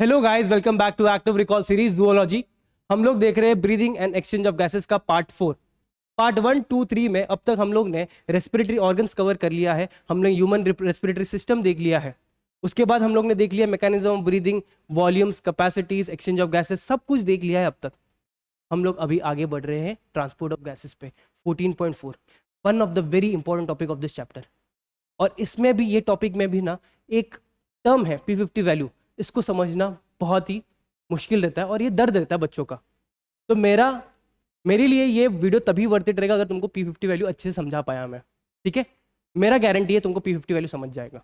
Hello guys, welcome back to active recall series zoology. हम लोग देख रहे हैं breathing and exchange of gases का पार्ट 4। पार्ट 1, 2, 3 में अब तक हम लोग ने रेस्पिरेटरी ऑर्गन्स कवर कर लिया है। हमने ह्यूमन रेस्पिरेटरी सिस्टम देख लिया है। उसके बाद हम लोग ने देख लिया mechanism of breathing, volumes, capacities, exchange of gases, सब कुछ देख लिया है अब तक। हम लोग अभी आगे बढ़ रहे हैं ट्रांसपोर्ट ऑफ गैसेस पे 14.4, one of the very important topic of this chapter. और इसमें भी, ये टॉपिक में भी ना, एक टर्म है P50 वैल्यू। इसको समझना बहुत ही मुश्किल रहता है और ये दर्द रहता है बच्चों का। तो मेरे लिए ये वीडियो तभी वर्थ इट रहेगा अगर तुमको P50 वैल्यू अच्छे से समझा पाया मैं। ठीक है, मेरा गारंटी है तुमको P50 वैल्यू समझ जाएगा।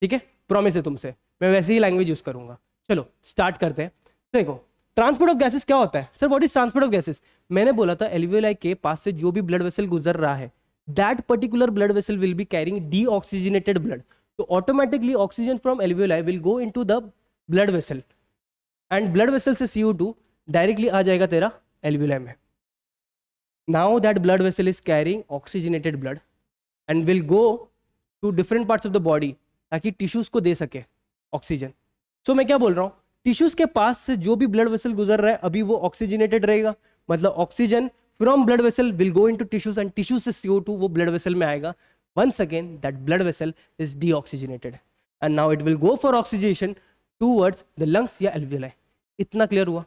ठीक है, प्रॉमिस है तुमसे, मैं वैसे ही लैंग्वेज यूज करूंगा। चलो स्टार्ट करते हैं। देखो, ट्रांसपोर्ट ऑफ गैसेस क्या होता है sir? What is transport of gases? मैंने बोला था एल्वियोलाई के पास से जो भी ब्लड वेसल गुजर रहा है, that particular blood vessel will be carrying deoxygenated blood. तो automatically oxygen from alveoli will go into the blood vessel and blood vessel से CO2 डायरेक्टली आ जाएगा तेरा एल्वियोलाई में। Now that blood vessel is carrying oxygenated blood and will go to different parts of the body ताकि tissues को दे सके oxygen. सो मैं क्या बोल रहा हूँ, टिश्यूज के पास से जो भी ब्लड वेसल गुजर रहा है अभी वो ऑक्सीजनेटेड रहेगा, मतलब oxygen from blood vessel will go into tissues and tissues से CO2 वो ब्लड वेसल में आएगा। once again that blood vessel is deoxygenated and now it will go for oxygenation towards the lungs या alveoli। इतना clear हुआ?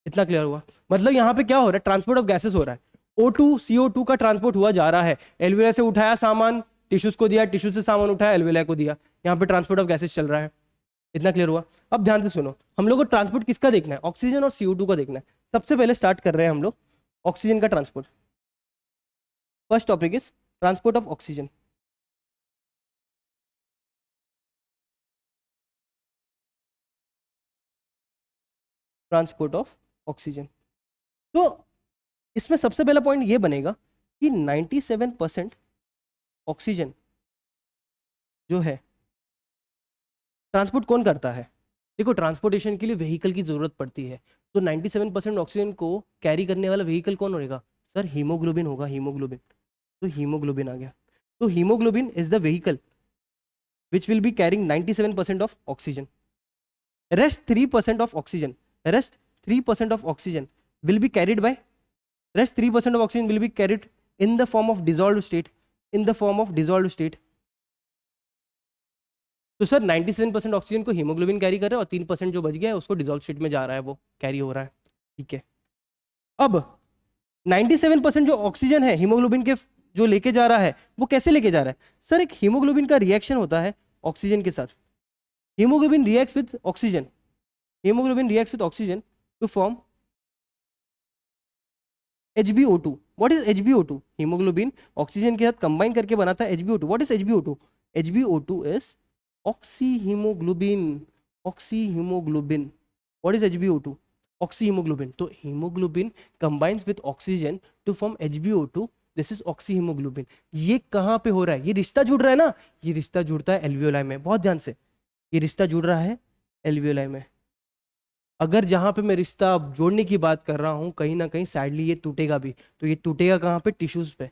इतना clear हुआ? मतलब यहाँ पे क्या हो रहा है, ट्रांसपोर्ट ऑफ गैसेस हो रहा है। O2 CO2 का ट्रांसपोर्ट हुआ जा रहा है, एल्वियोलाई से उठाया सामान, टिश्यूज को दिया, टिश्यू से सामान उठाया, एल्वियोलाई को दिया। यहाँ पे ट्रांसपोर्ट ऑफ गैसेस चल रहा है। इतना क्लियर हुआ? अब ध्यान से सुनो, हम लोग को ट्रांसपोर्ट किसका देखना है? ऑक्सीजन और CO2 का देखना है। सबसे पहले स्टार्ट कर रहे हैं हम लोग ऑक्सीजन का transport. First topic is transport of oxygen. Transport of oxygen, तो इसमें सबसे पहला पॉइंट ये बनेगा कि 97% ऑक्सीजन जो है ट्रांसपोर्ट कौन करता है? देखो, ट्रांसपोर्टेशन के लिए व्हीकल की जरूरत पड़ती है, तो 97% ऑक्सीजन को कैरी करने वाला व्हीकल कौन होगा सर? हीमोग्लोबिन होगा, हीमोग्लोबिन। तो हीमोग्लोबिन आ गया। तो haemoglobin is the vehicle which will be carrying 97% of oxygen. Rest 3% of oxygen, rest 3% of oxygen will be carried by, rest 3% of oxygen will be carried in the form of dissolved state, in the form of dissolved state। तो sir 97% oxygen को haemoglobin carry कर रहा है और 3% जो बच गया है उसको डिजॉल्व स्टेट में जा रहा है, वो कैरी हो रहा है। ठीक है, अब 97% जो ऑक्सीजन है हीमोग्लोबिन के जो लेके जा रहा है वो कैसे लेके जा रहा है सर? एक हीमोग्लोबिन का रिएक्शन होता है ऑक्सीजन के साथ। Haemoglobin reacts with oxygen, hemoglobin reacts with oxygen to form HbO2। what is HbO2? hemoglobin oxygen के साथ कंबाइन करके बनाता है HbO2। what is HbO2? HbO2 is oxyhemoglobin, oxyhemoglobin। what is HbO2? oxyhemoglobin। तो hemoglobin combines with oxygen to form HbO2, this is oxyhemoglobin। ये कहाँ पे हो रहा है? ये रिश्ता जुड़ रहा है ना, ये रिश्ता जुड़ता है एल्वियोलाई में। बहुत ध्यान से, ये रिश्ता जुड़ रहा है एल्वियोलाई में। अगर जहां पे मैं रिश्ता जोड़ने की बात कर रहा हूं कहीं ना कहीं सैडली ये टूटेगा भी, तो ये टूटेगा कहां पे? टिश्यूज पे।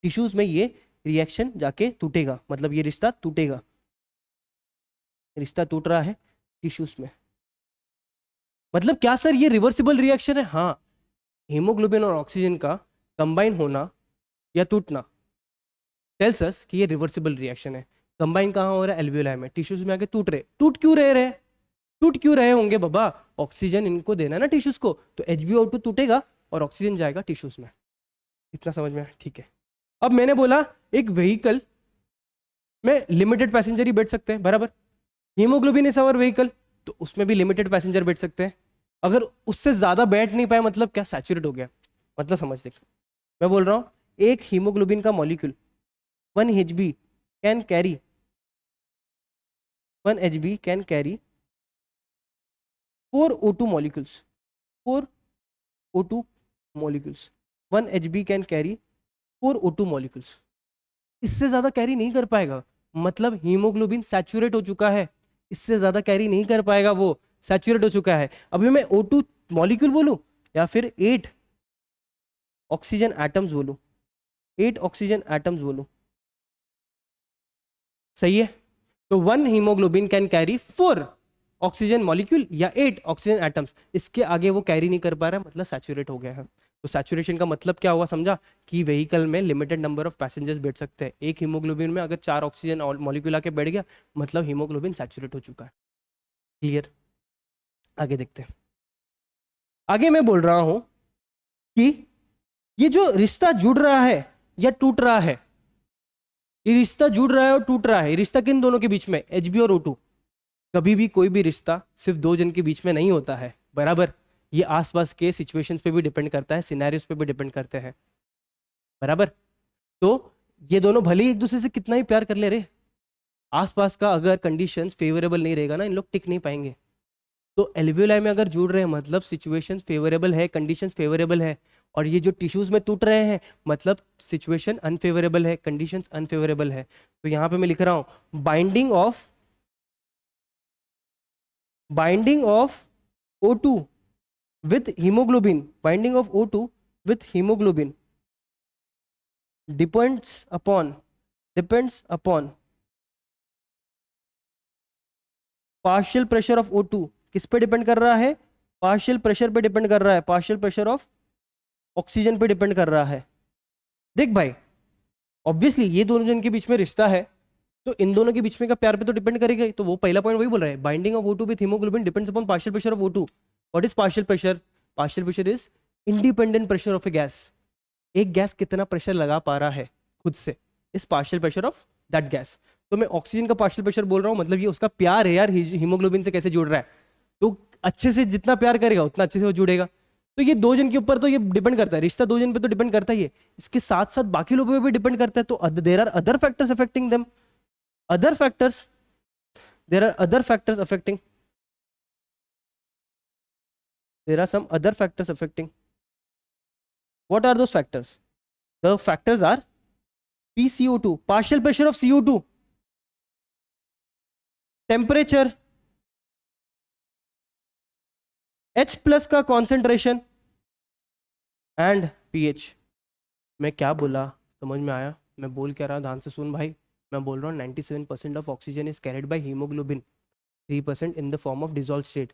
टिश्यूज में ये रिएक्शन जाके टूटेगा, मतलब ये रिश्ता टूटेगा। रिश्ता टूट रहा है टिश्यूज में। मतलब क्या सर ये रिवर्सिबल रिएक्शन है? हाँ, हीमोग्लोबिन और ऑक्सीजन का कंबाइन होना या टूटना टेल्स अस कि ये रिवर्सिबल रिएक्शन है। कंबाइन कहां हो रहा है? एल्वियोलाई में। टिश्यूज में आके टूट रहे। टूट क्यों रहे? टूट क्यों रहे होंगे बाबा? ऑक्सीजन इनको देना ना टिश्यूज को, तो HbO2 टूटेगा और ऑक्सीजन जाएगा टिश्यूज में। इतना समझ में आया? ठीक है। अब मैंने बोला एक व्हीकल में लिमिटेड पैसेंजर ही बैठ सकते हैं, बराबर। हीमोग्लोबिन इज आवर व्हीकल, तो उसमें भी लिमिटेड पैसेंजर बैठ सकते हैं। अगर उससे ज्यादा बैठ नहीं पाए मतलब क्या? सैचुरेट हो गया। मतलब समझ देख, मैं बोल रहा हूं एक हीमोग्लोबिन का molecule 1 Hb can carry 1 Hb can carry 4 O2 molecules, 4 O2 molecules। 1 Hb can carry 4 O2 molecules। इससे ज्यादा कैरी नहीं कर पाएगा, मतलब हीमोग्लोबिन सैचुरेट हो चुका है, इससे ज्यादा कैरी नहीं कर पाएगा, वो सैचुरेट हो चुका है। अभी मैं O2 मॉलिक्यूल बोलूं या फिर 8 ऑक्सीजन एटम्स बोलूं, 8 ऑक्सीजन एटम्स बोलूं, सही है? तो 1 haemoglobin can carry 4 oxygen molecule या 8 ऑक्सीजन एटम्स, इसके आगे वो कैरी नहीं कर पा रहा है, मतलब सैचुरेट हो गया है। तो सैचुरेशन का मतलब क्या हुआ समझा, कि व्हीकल में लिमिटेड नंबर ऑफ पैसेंजर्स बैठ सकते हैं। एक हीमोग्लोबिन में अगर 4 ऑक्सीजन मॉलिक्यूल आके बैठ गया, मतलब हीमोग्लोबिन सैचुरेट हो चुका है। क्लियर? आगे देखते हैं। आगे मैं बोल रहा हूं कि ये जो रिश्ता जुड़ रहा है या टूट रहा है, ये रिश्ता जुड़ रहा है और टूट रहा है, ये रिश्ता किन दोनों के बीच में, Hb और O2। कभी भी कोई भी रिश्ता सिर्फ दो जन के बीच में नहीं होता है, बराबर। ये आसपास के सिचुएशंस पे भी डिपेंड करता है, सिनेरियोस पे भी डिपेंड करते हैं, बराबर। तो ये दोनों भले ही एक दूसरे से कितना ही प्यार कर ले रहे, आसपास का अगर कंडीशंस फेवरेबल नहीं रहेगा ना, इन लोग टिक नहीं पाएंगे। तो एल्वियोलाई में अगर जुड़ रहे हैं मतलब सिचुएशंस फेवरेबल है, कंडीशंस फेवरेबल है, और ये जो टिश्यूज में टूट रहे हैं मतलब सिचुएशन अनफेवरेबल है, कंडीशंस अनफेवरेबल है। तो यहां पे मैं लिख रहा हूं binding of O2 with hemoglobin, binding of O2 with hemoglobin depends upon partial pressure of O2। किस पे डिपेंड कर रहा है, पार्शियल प्रेशर पे डिपेंड कर रहा है, पार्शियल प्रेशर ऑफ ऑक्सीजन पे डिपेंड कर रहा है। देख भाई, ऑब्वियसली ये दोनों जन के बीच में रिश्ता है, तो इन दोनों के बीच में का प्यार पे तो डिपेंड करेगा ही। तो वो पहला पॉइंट वही बोल रहा है, binding of O2 with haemoglobin depends upon partial pressure of O2। What is partial pressure? Partial pressure is independent pressure of A gas. एक गैस कितना प्रेशर लगा पा रहा है खुद से, इस partial pressure of that gas. तो मैं ऑक्सीजन का पार्शियल प्रेशर बोल रहा हूँ, मतलब ये उसका प्यार है यार, हीमोग्लोबिन से कैसे जुड़ रहा है। तो अच्छे से जितना प्यार करेगा उतना अच्छे से वो जुड़ेगा। तो ये दो जन के ऊपर तो ये डिपेंड करता है, रिश्ता दो जन पे तो डिपेंड करता ही है, इसके साथ साथ बाकी लोगों पे भी डिपेंड करता है। तो there are other factors affecting them, there are other factors affecting what are those factors? The factors are PCO2, partial pressure of CO2, temperature, H plus का concentration and pH। मैं क्या बोला समझ में आया? मैं बोल क्या रहा, ध्यान से सुन भाई। मैं बोल रहा हूँ 97% of oxygen is carried by haemoglobin, 3% in the form of dissolve state.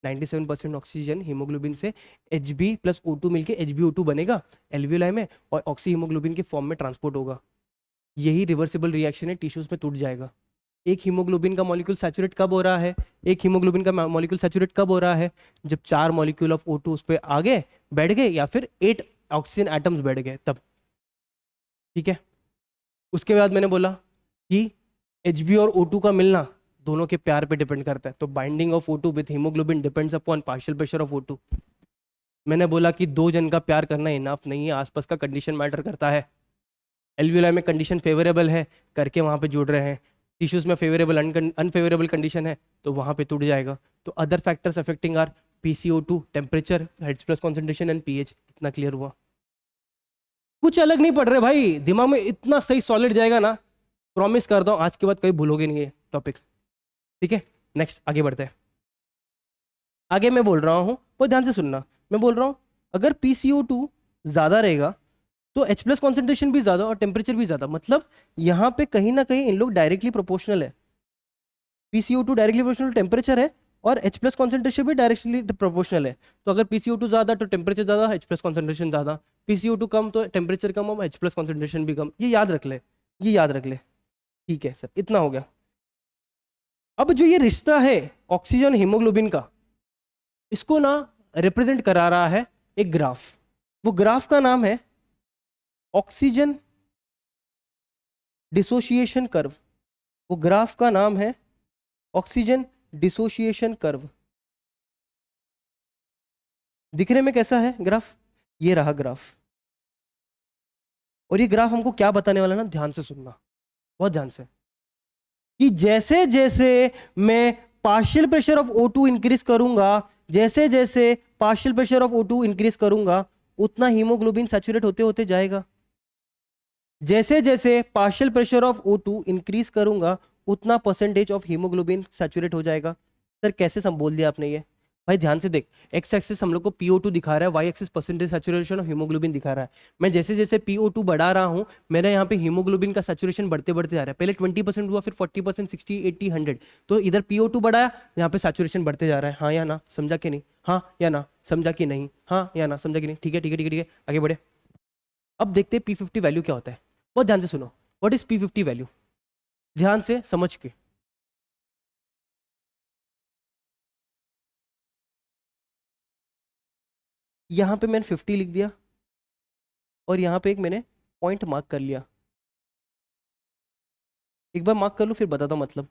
97% oxygen haemoglobin से Hb प्लस O2 मिलके HbO2 बनेगा एल्वियोलाई में, और ऑक्सी हीमोग्लोबिन के फॉर्म में ट्रांसपोर्ट होगा। यही रिवर्सिबल रिएक्शन है, टिश्यूज में टूट जाएगा। एक हीमोग्लोबिन का मॉलिक्यूल सैचुरेट कब हो रहा है, एक हीमोग्लोबिन का मॉलिक्यूल सैचुरेट कब हो रहा है, जब 4 मॉलिक्यूल ऑफ O2 उस पर आगे बैठ गए या फिर 8 ऑक्सीजन एटम्स बैठ गए तब, ठीक है। उसके बाद मैंने बोला कि Hb और O2 का मिलना दोनों के प्यार पे डिपेंड करता है। तो binding of O2 with haemoglobin depends upon partial pressure of O2। मैंने बोला कि दो जन का प्यार करना इनफ नहीं है, आसपास का कंडीशन मैटर करता है। एल्वियोलाई में कंडीशन फेवरेबल है करके वहां पे जुड़ रहे हैं, टिश्यूज में फेवरेबल अनफेवरेबल कंडीशन है तो वहां पे टूट जाएगा। तो other factors affecting are PCO2, temperature, H plus concentration and pH। इतना क्लियर हुआ? कुछ अलग नहीं पढ़ रहे भाई, दिमाग में इतना सही सॉलिड जाएगा ना, प्रॉमिस करता हूँ आज के बाद कहीं भूलोगे नहीं ये टॉपिक, ठीक है। नेक्स्ट आगे बढ़ते हैं। आगे मैं बोल रहा हूँ, बहुत ध्यान से सुनना। मैं बोल रहा हूँ अगर PCO2 ज्यादा रहेगा तो H प्लस कॉन्सेंट्रेशन भी ज्यादा और टेम्परेचर भी ज्यादा, मतलब यहाँ पे कहीं ना कहीं इन लोग डायरेक्टली प्रोपोर्शनल है। PCO2 डायरेक्टली प्रोपोर्शनल टेम्परेचर है और H प्लस कॉन्सेंट्रेशन भी डायरेक्टली प्रोपोर्शनल है। तो अगर PCO2 ज्यादा तो टेम्परेचर ज्यादा, H प्लस कॉन्सेंट्रेशन ज्यादा। PCO2 कम तो टेम्परेचर कम और H प्लस कॉन्सेंट्रेशन भी कम। ये याद रख ले, ये याद रख ले, ठीक है सर। इतना हो गया। अब जो ये रिश्ता है ऑक्सीजन हीमोग्लोबिन का, इसको ना रिप्रेजेंट करा रहा है एक ग्राफ। वो ग्राफ का नाम है ऑक्सीजन डिसोसिएशन कर्व। वो ग्राफ का नाम है ऑक्सीजन डिसोसिएशन कर्व। दिखने में कैसा है ग्राफ? ये रहा ग्राफ। और ये ग्राफ हमको क्या बताने वाला ना, ध्यान से सुनना, बहुत ध्यान से, कि जैसे जैसे मैं partial pressure of O2 increase करूंगा, जैसे जैसे partial pressure of O2 increase करूंगा उतना हीमोग्लोबिन सैचुरेट होते होते जाएगा। जैसे जैसे partial pressure of O2 increase करूंगा उतना परसेंटेज ऑफ हीमोग्लोबिन सैचुरेट हो जाएगा। सर कैसे बोल दिया आपने ये? भाई ध्यान से देख, एक्स एक्सिस हम लोग को PO2 दिखा रहा है, Y axis percentage saturation of haemoglobin दिखा रहा है। मैं जैसे जैसे PO2 बढ़ा रहा हूँ, मेरा यहाँ पे हीमोग्लोबिन का सैचुरेशन बढ़ते बढ़ते जा रहा है। पहले 20% हुआ, फिर 40%, 60, 80, 100। तो इधर PO2 बढ़ाया, यहाँ पे सैचुरेशन बढ़ते जा रहा है। हाँ या ना, समझा कि नहीं? हाँ या ना, समझा कि नहीं? हाँ या ना, समझा कि नहीं? ठीक है ठीक है ठीक है ठीक है, आगे बढ़े। अब देखते हैं P50 वैल्यू क्या होता है। बहुत ध्यान से सुनो, व्हाट इज P50 वैल्यू, ध्यान से समझ के। यहाँ पे मैंने 50 लिख दिया और यहाँ पे एक मैंने पॉइंट मार्क कर लिया। एक बार मार्क कर लो फिर बताता हूँ मतलब।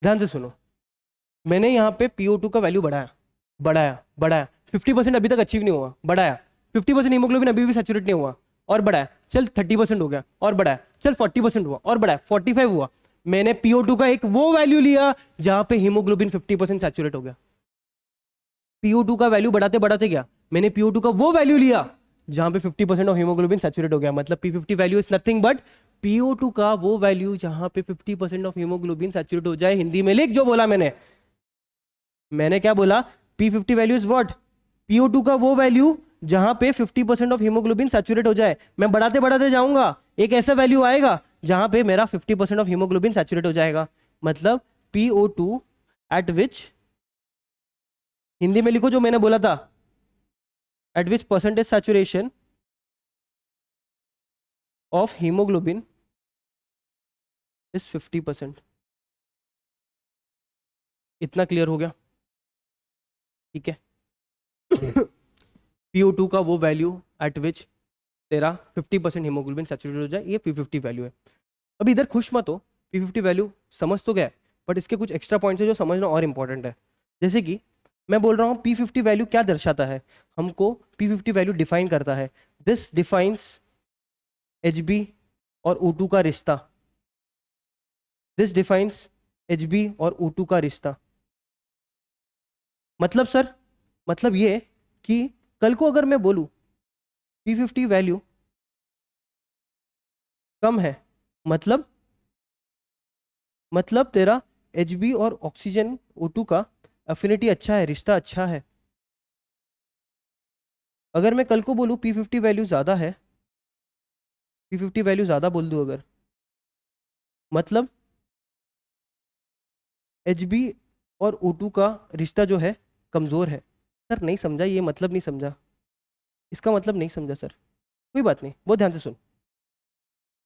ध्यान से सुनो, मैंने यहाँ पे PO2 का वैल्यू बढ़ाया बढ़ाया बढ़ाया, 50% अभी तक अचीव नहीं हुआ, बढ़ाया। 50% हीमोग्लोबिन अभी भी सैचुरेट नहीं हुआ, और बढ़ाया। चल 30% हो गया, और बढ़ाया। चल 40% हुआ, और बढ़ाया। 45 हुआ। मैंने PO2 का एक वो वैल्यू लिया जहां पे हीमोग्लोबिन 50% सैचुरेट हो गया। PO2 का वैल्यू बढ़ाते बढ़ाते गया, मैंने PO2 का वो वैल्यू लिया जहां पे 50% ऑफ हीमोग्लोबिन सैचुरेट हो गया। मतलब P50 value is nothing but PO2 का वो वैल्यू जहां पे 50% ऑफ हीमोग्लोबिन सैचुरेट हो जाए। हिंदी में लिख जो बोला मैंने क्या बोला? P50 value is what? PO2 का वो वैल्यू जहां पे 50% ऑफ हीमोग्लोबिन सैचुरेट हो जाए। मैं बढ़ाते बढ़ाते जाऊंगा, एक ऐसा वैल्यू आएगा जहां पे मेरा 50% ऑफ हीमोग्लोबिन सैचुरेट हो जाएगा। मतलब PO2 एट विच, हिंदी में लिखो जो मैंने बोला था, eight which percentage saturation of haemoglobin is 50%। इतना क्लियर हो गया? ठीक है। PO2 का वो वैल्यू एट विच तेरा 50% हीमोग्लोबिन सैचुरेट हो जाए, ये P50 वैल्यू है। अभी इधर खुश मत हो, P50 वैल्यू समझ तो गया, बट इसके कुछ एक्स्ट्रा पॉइंट्स है जो समझना और इंपॉर्टेंट है। जैसे कि मैं बोल रहा हूँ P50 वैल्यू क्या दर्शाता है, हमको P50 वैल्यू डिफाइन करता है। दिस डिफाइंस HB और O2 का रिश्ता। दिस डिफाइंस HB और O2 का रिश्ता। मतलब सर, मतलब ये कि कल को अगर मैं बोलूं P50 वैल्यू कम है, मतलब तेरा HB और ऑक्सीजन O2 का अफिनिटी अच्छा है, रिश्ता अच्छा है। अगर मैं कल को बोलूं P50 वैल्यू ज्यादा है, P50 वैल्यू ज्यादा बोल दूं अगर, मतलब HB और O2 का रिश्ता जो है कमजोर है। सर नहीं समझा, ये मतलब नहीं समझा, इसका मतलब नहीं समझा सर। कोई बात नहीं, बहुत ध्यान से सुन।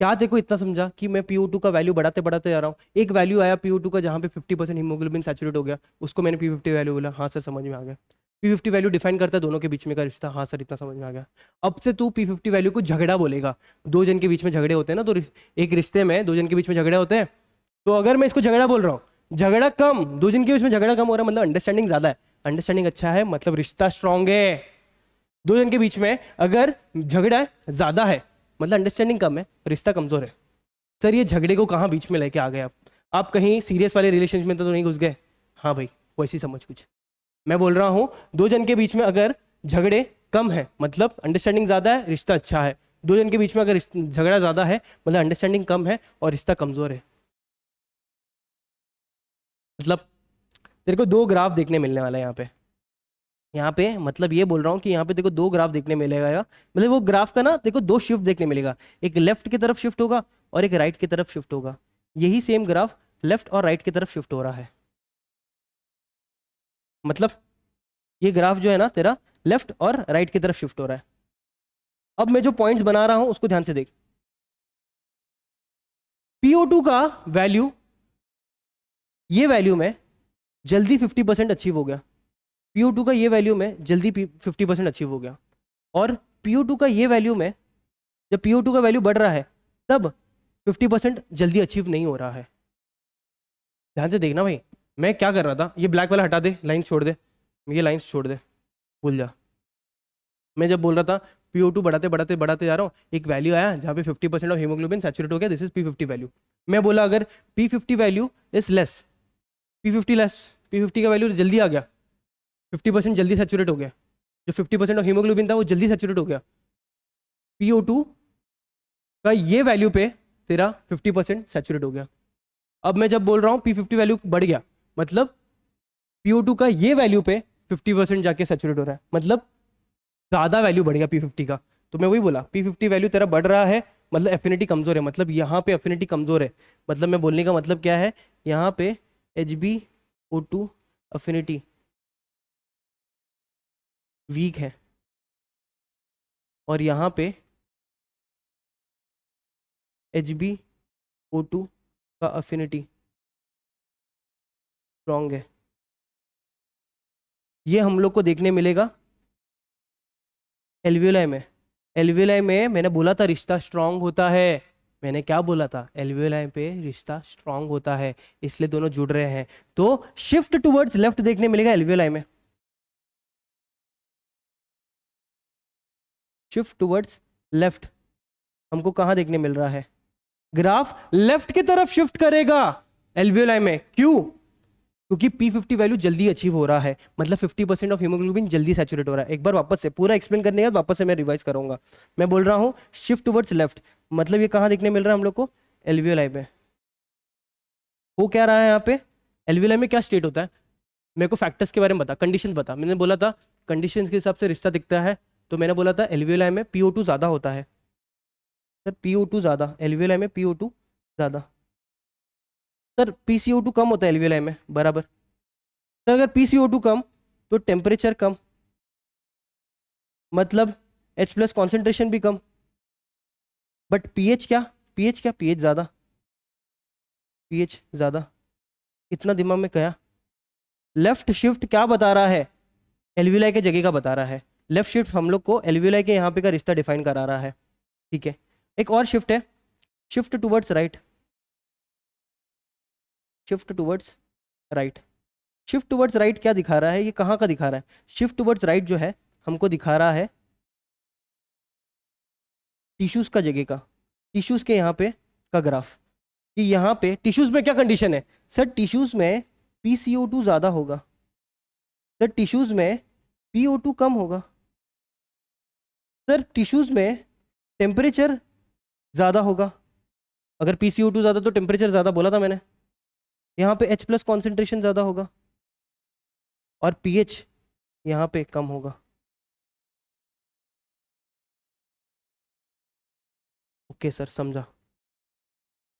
क्या देखो इतना समझा कि मैं PO2 का वैल्यू बढ़ाते बढ़ाते जा रहा हूँ, एक वैल्यू आया PO2 का जहाँ पे 50% हीमोग्लोबिन सैचुरेट हो गया, उसको मैंने P50 वैल्यू बोला। हाँ सर समझ में आ गया। P50 वैल्यू डिफाइन करता है दोनों के बीच में का रिश्ता। हाँ सर इतना समझ में आ गया। अब से तू P50 वैल्यू को झगड़ा बोलेगा। दो जन के बीच में झगड़े होते हैं ना, तो एक रिश्ते में दो जन के बीच में झगड़े होते हैं, तो अगर मैं इसको झगड़ा बोल रहा हूँ, झगड़ा कम, दो जन के बीच में झगड़ा कम हो रहा है, मतलब अंडरस्टैंडिंग ज्यादा है। अंडरस्टैंडिंग अच्छा है मतलब रिश्ता स्ट्रांग है। दो जन के बीच में अगर झगड़ा ज्यादा है मतलब अंडरस्टैंडिंग कम है, रिश्ता कमजोर है। सर ये झगड़े को कहाँ बीच में लेके आ गए आप कहीं सीरियस वाले रिलेशनशिप में तो नहीं घुस गए? हाँ भाई वैसी समझ कुछ। मैं बोल रहा हूँ दो जन के बीच में अगर झगड़े कम है मतलब अंडरस्टैंडिंग ज्यादा है, रिश्ता अच्छा है। दो जन के बीच में अगर झगड़ा ज्यादा है मतलब अंडरस्टैंडिंग कम है और रिश्ता कमजोर है। मतलब तेरे को दो ग्राफ देखने मिलने वाला है यहाँ पे मतलब ये बोल रहा हूँ कि यहाँ पे देखो दो ग्राफ देखने मिलेगा। मतलब वो ग्राफ का ना देखो दो शिफ्ट देखने मिलेगा, एक लेफ्ट की तरफ शिफ्ट होगा और एक राइट की तरफ शिफ्ट होगा। यही सेम ग्राफ लेफ्ट और राइट की तरफ शिफ्ट हो रहा है। मतलब ये ग्राफ जो है ना तेरा लेफ्ट और राइट की तरफ शिफ्ट हो रहा है। अब मैं जो पॉइंट्स बना रहा हूं उसको ध्यान से देख। PO2 का वैल्यू, ये वैल्यू में जल्दी 50% अचीव हो गया। PO2 का ये वैल्यू में जल्दी 50% अचीव हो गया। और PO2 का ये वैल्यू में जब PO2 का वैल्यू बढ़ रहा है तब 50% जल्दी अचीव नहीं हो रहा है। ध्यान से देखना भाई, मैं क्या कर रहा था, ये ब्लैक वाला हटा दे, लाइन छोड़ दे, ये लाइंस छोड़ दे, भूल जा। मैं जब बोल रहा था PO2 बढ़ाते बढ़ाते बढ़ाते जा रहा हूँ, एक वैल्यू आया जहाँ पे 50% ऑफ हीमोग्लोबिन सैचुरेट हो गया, दिस इज P50 वैल्यू। मैं बोला अगर P50 value is less, P50 less, P50 का वैल्यू जल्दी आ गया, 50% जल्दी सैचुरेट हो गया, जो 50% ऑफ हीमोग्लोबिन था वो जल्दी सैचुरेट हो गया। PO2 का ये वैल्यू पे तेरा 50% सैचुरेट हो गया। अब मैं जब बोल रहा हूँ P50 वैल्यू बढ़ गया, मतलब PO2 का ये वैल्यू पे 50% जाके सैचुरेट हो रहा है, मतलब ज्यादा वैल्यू बढ़ गया P50 का। तो मैं वही बोला P50 वैल्यू तेरा बढ़ रहा है, मतलब एफिनिटी कमजोर है, मतलब यहाँ पे एफिनिटी कमजोर है। मतलब मैं बोलने का मतलब क्या है, यहाँ पे HbO2 एफिनिटी वीक है और यहाँ पे HbO2 का एफिनिटी स्ट्रॉन्ग है। ये हम लोग को देखने मिलेगा एल्वियोलाई में। एल्वियोलाई में मैंने बोला था रिश्ता स्ट्रांग होता है, मैंने क्या बोला था, एल्वियोलाई पे रिश्ता स्ट्रांग होता है, इसलिए दोनों जुड़ रहे हैं। तो शिफ्ट टुवर्ड्स लेफ्ट देखने मिलेगा एल्वियोलाई में, शिफ्ट टुवर्ड्स लेफ्ट हमको कहां देखने मिल रहा है, ग्राफ लेफ्ट की तरफ शिफ्ट करेगा एल्वियोलाई में। क्यों? क्योंकि P50 वैल्यू जल्दी अचीव हो रहा है, मतलब 50% ऑफ हीमोग्लोबिन जल्दी सैचुरेट हो रहा है। एक बार वापस से पूरा एक्सप्लेन करने के बाद वापस से मैं रिवाइज करूंगा। मैं बोल रहा हूं शिफ्ट टुवर्ड्स लेफ्ट, मतलब ये कहां देखने मिल रहा है हम लोग को, एल्वियोलाई में। वो क्या रहा है यहाँ पे, एल्वियोलाई में क्या स्टेट होता है, मेरे को फैक्टर्स के बारे में बता, कंडीशन बता। मैंने बोला था कंडीशंस के हिसाब से रिश्ता दिखता है, तो मैंने बोला था एल्वियोलाई में PO2 ज्यादा होता है। सर PO2 ज्यादा, एल्वियोलाई में PO2 ज्यादा। सर PCO2 कम होता है एल्वियोलाई में, बराबर। सर अगर PCO2 कम तो टेम्परेचर कम, मतलब H+ कॉन्सेंट्रेशन भी कम। बट pH क्या, pH ज्यादा, pH ज्यादा। इतना दिमाग में क्या, लेफ्ट शिफ्ट क्या बता रहा है, एल्वियोलाई के जगह का बता रहा है। लेफ्ट शिफ्ट हम लोग को एल्वियोलाई के यहाँ पे का रिश्ता डिफाइन करा रहा है, ठीक है। एक और शिफ्ट है, shift towards right, shift towards right. Shift towards right क्या दिखा रहा है, ये कहाँ का दिखा रहा है, शिफ्ट टुवर्ड्स राइट जो है हमको दिखा रहा है टिश्यूज का जगह का, टिश्यूज के यहाँ पे का ग्राफ, कि यहाँ पे टिश्यूज में क्या कंडीशन है। सर टिश्यूज में PCO2 ज्यादा होगा, सर टिश्यूज में PO2 कम होगा, सर टिश्यूज में टेम्परेचर ज्यादा होगा। अगर PCO2 ज्यादा तो टेम्परेचर ज्यादा बोला था मैंने। यहाँ पे H+ कॉन्सेंट्रेशन ज्यादा होगा और pH यहाँ पे कम होगा। ओके सर, समझा।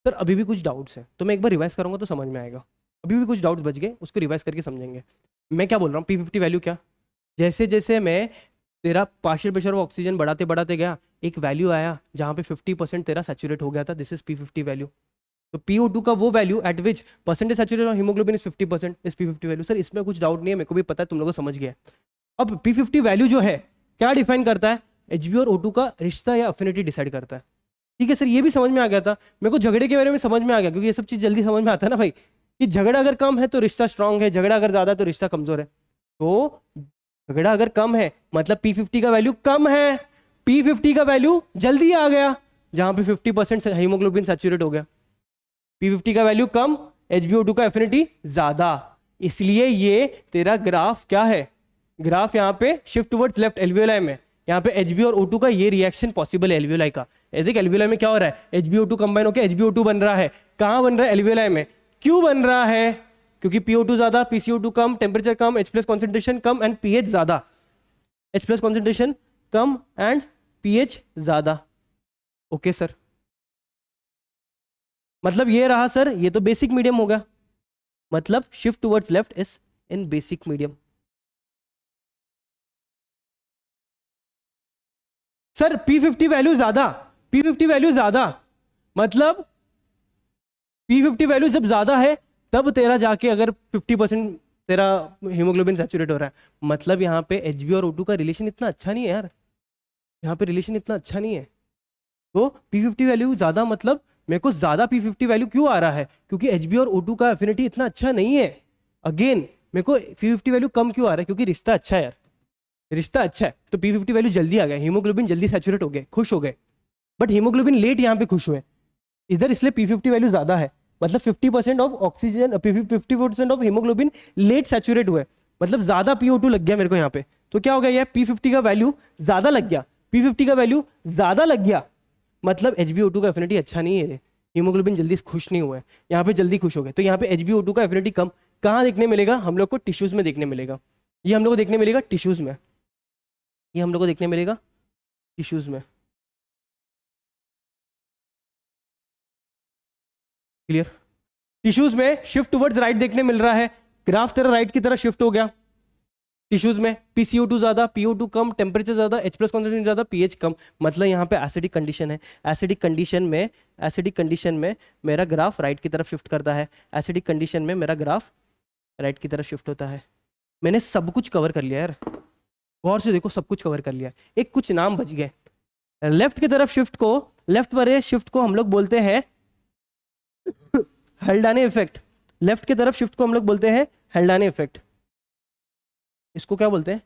सर अभी भी कुछ डाउट्स हैं, तो मैं एक बार रिवाइज करूंगा तो समझ में आएगा। अभी भी कुछ डाउट्स बच गए, उसको रिवाइज करके समझेंगे। मैं क्या बोल रहा हूँ, P50 वैल्यू क्या, जैसे जैसे मैं तेरा पार्शियल प्रेशर ऑफ ऑक्सीजन बढ़ाते बढ़ाते गया, एक वैल्यू आया जहाँ पे 50% तेरा सैचुरेट हो गया था, दिस इज P50 वैल्यू। तो PO2 का वो value eight which percentage saturation of haemoglobin is 50% is P50 value. Sir इसमें कुछ डाउट नहीं है, मेरे को भी पता है, तुम लोगों को समझ गया। अब P50 वैल्यू जो है क्या डिफाइन करता है, Hb और O2 का रिश्ता या अफिनिटी डिसाइड करता है, ठीक है सर। ये भी समझ में आ गया था, मेरे को झगड़े के बारे में समझ में आ गया, क्योंकि ये सब चीज जल्दी समझ में आता है ना भाई, कि झगड़ा अगर कम है तो रिश्ता स्ट्रांग है, झगड़ा अगर ज्यादा है तो रिश्ता कमजोर है। तो झगड़ा अगर कम है मतलब P50 का वैल्यू कम है, P50 का वैल्यू जल्दी आ गया जहां पे 50% हीमोग्लोबिन सैचुरेट हो गया। P50 का वैल्यू कम, HbO2 का एफिनिटी ज्यादा, इसलिए ये तेरा ग्राफ क्या है, ग्राफ यहाँ पे शिफ्ट टुवर्ड्स लेफ्ट एल्वियोलाई में, यहाँ पे Hb और O2 का ये रिएक्शन पॉसिबल है एल्वियोलाई का। देख एल्वियोलाई में क्या हो रहा है, HbO2 कंबाइन होकर HbO2 बन रहा है। कहाँ बन रहा है, एल्वियोलाई में। क्यों बन रहा है, क्योंकि PO2 ज्यादा, PCO2 come, temperature come, H+ concentration come and pH ज्यादा, H+ concentration come and pH ज्यादा। ओके सर, मतलब ये रहा सर, ये तो बेसिक मीडियम होगा, मतलब shift towards left is in basic medium. Sir P50 value ज्यादा, P50 वैल्यू ज्यादा, मतलब P50 वैल्यू जब ज्यादा है तब तेरा जाके अगर 50% तेरा हीमोग्लोबिन सैचुरेट हो रहा है, मतलब यहाँ पे Hb और O2 का रिलेशन इतना अच्छा नहीं है यार, यहाँ पे रिलेशन इतना अच्छा नहीं है। तो P50 वैल्यू ज्यादा, मतलब मेरे को ज्यादा P50 वैल्यू क्यों आ रहा है, क्योंकि Hb और O2 का एफिनिटी इतना अच्छा नहीं है। अगेन मेरे को P50 वैल्यू कम क्यों आ रहा है, क्योंकि रिश्ता अच्छा है यार, रिश्ता अच्छा है, तो P50 वैल्यू जल्दी आ गया, हीमोग्लोबिन जल्दी सैचुरेट हो गए, खुश हो गए। बट हीमोग्लोबिन लेट यहाँ पे खुश हुए इधर, इसलिए P50 वैल्यू ज्यादा है, मतलब 50% of oxygen, 50% of haemoglobin let saturate हुए, मतलब ज्यादा PO2 लग गया मेरे को यहाँ पे। तो क्या हो गया, ये P50 का वैल्यू ज्यादा लग गया, P50 का वैल्यू ज्यादा लग गया, मतलब HbO2 का एफिनिटी अच्छा नहीं है रे, हीमोग्लोबिन जल्दी खुश नहीं हुआ है, यहाँ पे जल्दी खुश हो गए, तो यहाँ पे HbO2 का एफिनिटी कम कहाँ देखने मिलेगा, हम लोग को टिश्यूज में देखने मिलेगा। ये हम लोग को देखने मिलेगा टिश्यूज में, ये हम लोग को देखने मिलेगा टिश्यूज में। क्लियर? टिश्यूज में शिफ्ट टुवर्ड्स राइट देखने मिल रहा है, ग्राफ तेरा राइट की तरफ शिफ्ट हो गया। टिश्यूज में PCO2 ज्यादा, PO2 कम, टेम्परेचर ज्यादा, H+ कॉन्सेंट्रेशन ज्यादा, pH कम, मतलब यहाँ पे एसिडिक कंडीशन है। एसिडिक कंडीशन में मेरा ग्राफ राइट की तरफ शिफ्ट करता है, एसिडिक कंडीशन में मेरा ग्राफ राइट की तरफ शिफ्ट होता है। मैंने सब कुछ कवर कर लिया यार, गौर से देखो, सब कुछ कवर कर लिया, एक कुछ नाम बच गए। लेफ्ट की तरफ शिफ्ट को, लेफ्ट वाले शिफ्ट को हम लोग बोलते हैं हेल्डाने इफेक्ट। लेफ्ट की तरफ शिफ्ट को हम लोग बोलते हैं हेल्डाने इफेक्ट। इसको क्या बोलते हैं?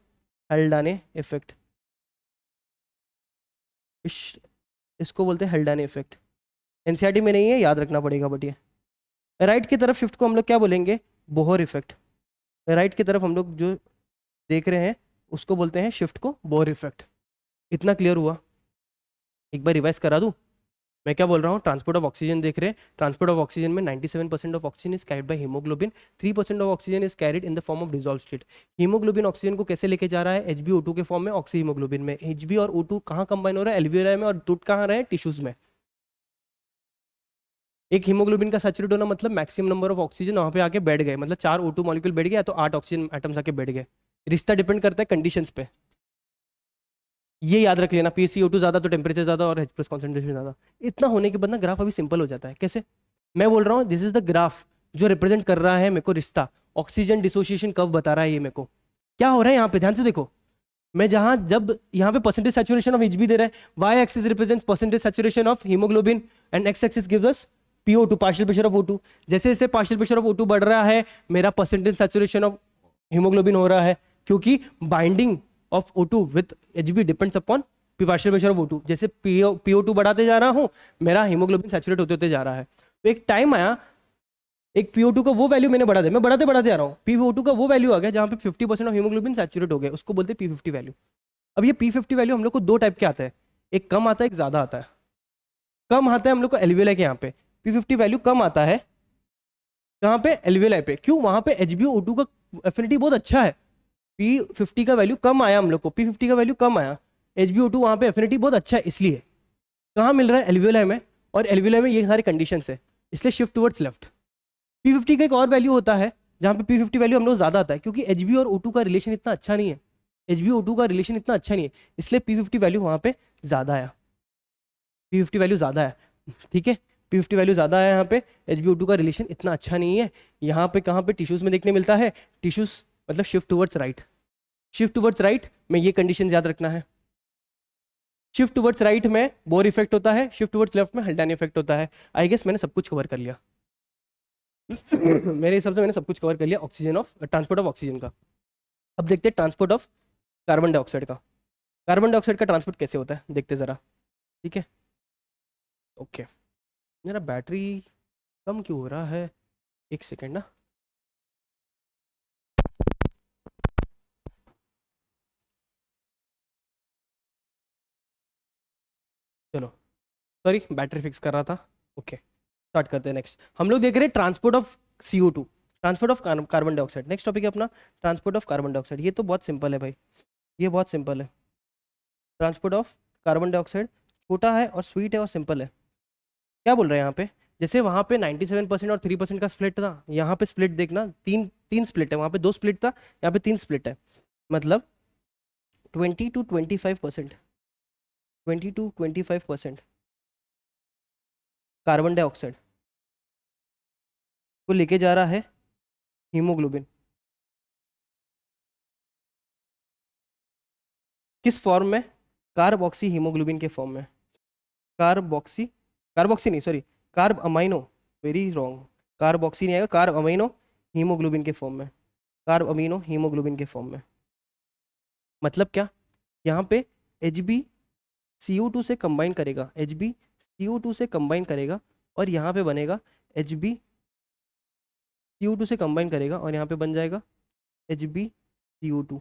हेल्डाने इफेक्ट। इसको बोलते हैं हेल्डाने इफेक्ट। एनसीईआरटी में नहीं है, याद रखना पड़ेगा। बट ये राइट की तरफ शिफ्ट को हम लोग क्या बोलेंगे? Bohr effect. राइट की तरफ हम लोग जो देख रहे हैं उसको बोलते हैं शिफ्ट को बोहर इफेक्ट। इतना क्लियर हुआ? एक बार रिवाइज करा दूं? मैं क्या बोल रहा हूँ? ट्रांसपोर्ट ऑफ ऑक्सीजन देख रहे हैं। ट्रांसपोर्ट ऑफ ऑक्सीजन में 97% of oxygen is carried by haemoglobin, 3% of oxygen is carried in the form of dissolve state. Haemoglobin oxygen को कैसे लेके जा रहा है? HbO2 के फॉर्म में ऑक्सी हीमोग्लोबिन में। Hb और O2 कहाँ कंबाइन हो रहा है? एल्वियोलाई में, और टूट कहाँ रहे हैं? टिश्यूज में। एक हीमोग्लोबिन का सैचुरेट होना मतलब मैक्सिमम नंबर ऑफ ऑक्सीजन वहां पे आके बैठ गए, मतलब 4 O2 मॉलिक्यूल बैठ गया तो 8 ऑक्सीजन एटम्स आके बैठ गए। रिश्ता डिपेंड करता है कंडीशंस पे, ये याद रख लेना। PCO2 ज्यादा तो टेम्परेचर ज्यादा और H+ कॉन्सेंट्रेशन ज्यादा। इतना होने के बाद ना ग्राफ अभी सिंपल हो जाता है। कैसे? मैं बोल रहा हूँ दिस इज द ग्राफ जो रिप्रेजेंट कर रहा है मेरे को रिश्ता, ऑक्सीजन डिसोसिएशन कब बता रहा है ये मेरे को। क्या हो रहा है यहाँ पे? ध्यान से देखो, मैं जहां जब यहाँ पे परसेंटेज सैचुरेशन ऑफ Hb दे रहा है, Y axis represent percentage saturation of haemoglobin and X axis gives us PO2, partial pressure of O2। जैसे जैसे पार्शियल प्रेशर ऑफ O2 बढ़ रहा है, मेरा परसेंटेज सैचुरेशन ऑफ हीमोग्लोबिन हो रहा है, क्योंकि binding of O2 with Hb depends upon partial pressure of O2। जैसे PO2 बढ़ाते जा रहा हूं, मेरा हीमोग्लोबिन सैचुरेट होते होते जा रहा है। तो एक टाइम आया, एक PO2 का वो वैल्यू मैंने बढ़ा दिया, मैं बढ़ाते बढ़ाते आ रहा हूँ, PO2 का वो वैल्यू आ गया जहां पे 50% ऑफ हीमोग्लोबिन सैचुरेट हो गया, उसको बोलते हैं P50 वैल्यू। अब ये P50 वैल्यू हम लोग को दो टाइप के आता है, एक कम आता है, एक ज्यादा आता है। कम आता है हम लोग को एल्वियोलाई के, यहाँ पे P50 वैल्यू कम आता है। कहाँ पे? एल्वियोलाई पे। क्यों? वहां पे HbO2 का एफिनिटी बहुत अच्छा है, P50 का वैल्यू कम आया हम लोग को, P50 का वैल्यू कम आया, HbO2 वहां पे एफिनिटी बहुत अच्छा है, इसलिए कहाँ मिल रहा है? एल्वियोलाई में। और एल्वियोलाई में ये सारे कंडीशन है, इसलिए शिफ्ट टुवर्ड्स लेफ्ट। P50 का एक और वैल्यू होता है जहाँ पे P50 वैल्यू हम लोग ज्यादा आता है, क्योंकि Hb और O2 का रिलेशन इतना अच्छा नहीं है, HbO2 का रिलेशन इतना अच्छा नहीं है, इसलिए P50 वैल्यू वहां पे ज्यादा आया। P50 वैल्यू ज्यादा है, ठीक है, P50 वैल्यू ज्यादा है यहाँ पे। HbO2 का रिलेशन इतना अच्छा नहीं है। यहाँ पे कहाँ पे? टिश्यूज में देखने मिलता है। टिश्यूज मतलब shift towards right. Shift towards right में ये कंडीशन याद रखना है। शिफ्ट टुवर्ड्स राइट में बोर इफेक्ट होता है, शिफ्ट टुवर्ड्स लेफ्ट में हेल्डानी इफेक्ट होता है। आई गेस मैंने सब कुछ कवर कर लिया। मेरे हिसाब से मैंने सब कुछ कवर कर लिया oxygen of transport of oxygen का। अब देखते हैं ट्रांसपोर्ट ऑफ कार्बन डाइऑक्साइड का। कार्बन डाइऑक्साइड का ट्रांसपोर्ट कैसे होता है देखते जरा, ठीक है? ओके, मेरा बैटरी कम क्यों हो रहा है? एक सेकेंड ना। चलो, सॉरी, बैटरी फिक्स कर रहा था। ओके, स्टार्ट करते हैं। नेक्स्ट हम लोग देख रहे हैं transport of CO2, transport of carbon dioxide. Next topic है अपना ट्रांसपोर्ट ऑफ कार्बन डाइऑक्साइड। ये तो बहुत सिंपल है भाई, ये बहुत सिंपल है। ट्रांसपोर्ट ऑफ कार्बन डाइऑक्साइड छोटा है और स्वीट है और सिंपल है। क्या बोल रहे हैं यहाँ पे? जैसे वहाँ पे 97% और 3% का स्प्लिट था, यहाँ पे स्प्लिट देखना, तीन तीन स्प्लिट है। वहाँ पे 2 स्प्लिट था, यहाँ पे 3 स्प्लिट है, मतलब 20 to 25%, 20 to 25% कार्बन डाइऑक्साइड को लेके जा रहा है हीमोग्लोबिन। किस फॉर्म में? कार्बोक्सी हीमोग्लोबिन के फॉर्म में। कार्बोक्सी, कार्बोक्सी नहीं, sorry, carb amino, very wrong. Carboxy नहीं आएगा, कार्ब अमाइनो हीमोग्लोबिन के फॉर्म में। कार्ब अमीनो हीमोग्लोबिन के फॉर्म में। मतलब क्या? यहाँ पे HbCO2 से कंबाइन करेगा, HbCO2 से कंबाइन करेगा और यहाँ पे बनेगा HbCO2 से कंबाइन करेगा और यहाँ पे बन जाएगा HbCO2।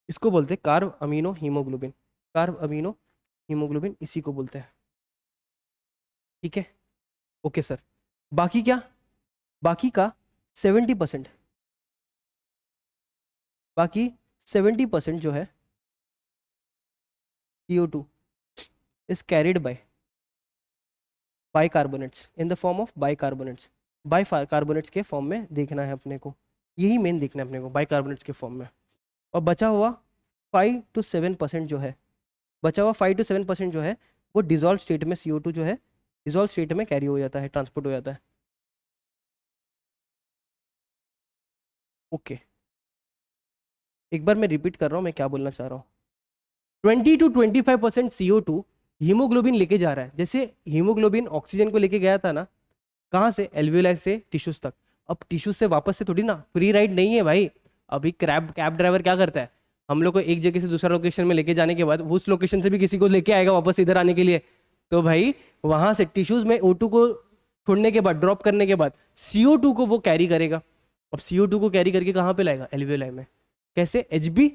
इसको बोलते हैं carb amino haemoglobin. Carb amino haemoglobin इसी को बोलते हैं, ठीक है? ओके सर, बाकी क्या, बाकी का 70%, बाकी 70% जो है CO2 is carried by bicarbonates in the form of bicarbonates, bicarbonates के फॉर्म में देखना है अपने को, यही मेन देखना है अपने को, बाइकार्बोनेट्स के फॉर्म में। और बचा हुआ 5 to 7% जो है, बचा हुआ 5 to 7% जो है वो डिजॉल्व स्टेट में CO2 जो है डिजॉल्व स्टेट में कैरी हो जाता है, ट्रांसपोर्ट हो जाता है। ओके, एक बार मैं रिपीट कर रहा हूँ मैं क्या बोलना चाह रहा हूँ। 20 to 25% CO2 हीमोग्लोबिन लेके जा रहा है। जैसे हीमोग्लोबिन ऑक्सीजन को लेके गया था ना, कहाँ से, एल्वियोलाई से टिश्यूज तक। अब टिश्यूज से वापस से थोड़ी ना, फ्री राइड नहीं है भाई। अभी कैब ड्राइवर क्या करता है, हम लोग को एक जगह से दूसरा लोकेशन में लेके जाने के बाद उस लोकेशन से भी किसी को लेके आएगा वापस इधर आने के लिए। तो भाई वहां से टिश्यूज में O2 को छोड़ने के बाद, ड्रॉप करने के बाद CO2 को वो कैरी करेगा। अब CO2 को कैरी करके कहाँ पे लाएगा, एल्वियोलाई में। कैसे, Hb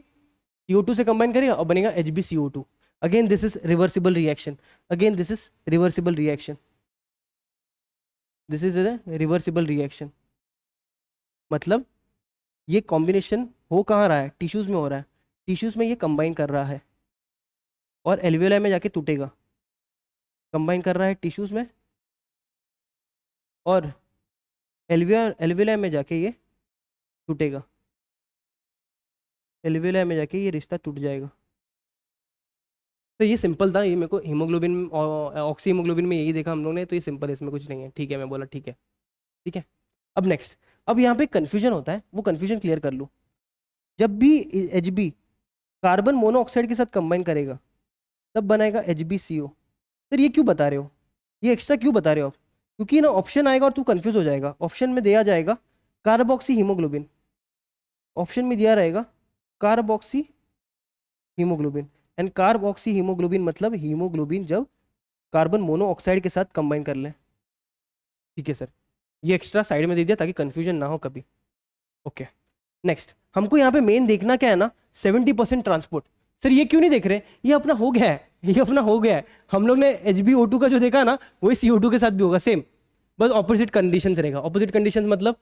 CO2 से कंबाइन करेगा और बनेगा HbCO2। Again this is reversible reaction, again this is reversible reaction, this is a reversible reaction. मतलब ये कॉम्बिनेशन हो कहाँ रहा है, टिश्यूज में हो रहा है, टिश्यूज में ये कंबाइन कर रहा है और एल्वियोलाई में जाके टूटेगा। कंबाइन कर रहा है टिश्यूज में और एल्वियोलाई में जाके ये टूटेगा, एल्वियोलाई में जाके ये रिश्ता टूट जाएगा। तो ये सिंपल था, ये मेरे को हीमोग्लोबिन और ऑक्सी हीमोग्लोबिन में यही देखा हम लोग ने, तो ये सिंपल है, इसमें कुछ नहीं है। ठीक है, मैं बोला ठीक है, ठीक है। अब नेक्स्ट, अब यहाँ पे कंफ्यूजन होता है, वो कंफ्यूजन क्लियर कर लूँ। जब भी Hb कार्बन मोनोऑक्साइड के साथ कंबाइन करेगा तब बनाएगा HbCO। सर ये क्यों बता रहे हो, ये एक्स्ट्रा क्यों बता रहे हो आप? क्योंकि ना ऑप्शन आएगा और तू कंफ्यूज हो जाएगा। ऑप्शन में दिया जाएगा कार्बोक्सी हीमोग्लोबिन, ऑप्शन में दिया रहेगा carboxy haemoglobin, and carboxy haemoglobin मतलब हीमोग्लोबिन जब कार्बन मोनोऑक्साइड के साथ कंबाइन कर ले। ठीक है सर, ये एक्स्ट्रा साइड में दे दिया ताकि कंफ्यूजन ना हो कभी। ओके, नेक्स्ट हमको यहाँ पे मेन देखना क्या है ना, 70% ट्रांसपोर्ट। सर ये क्यों नहीं देख रहे, ये अपना हो गया है, ये अपना हो गया है। हम लोग ने HbO2 का जो देखा ना वही CO2 के साथ भी होगा सेम, बस ऑपोजिट कंडीशन रहेगा। ऑपोजिट कंडीशन मतलब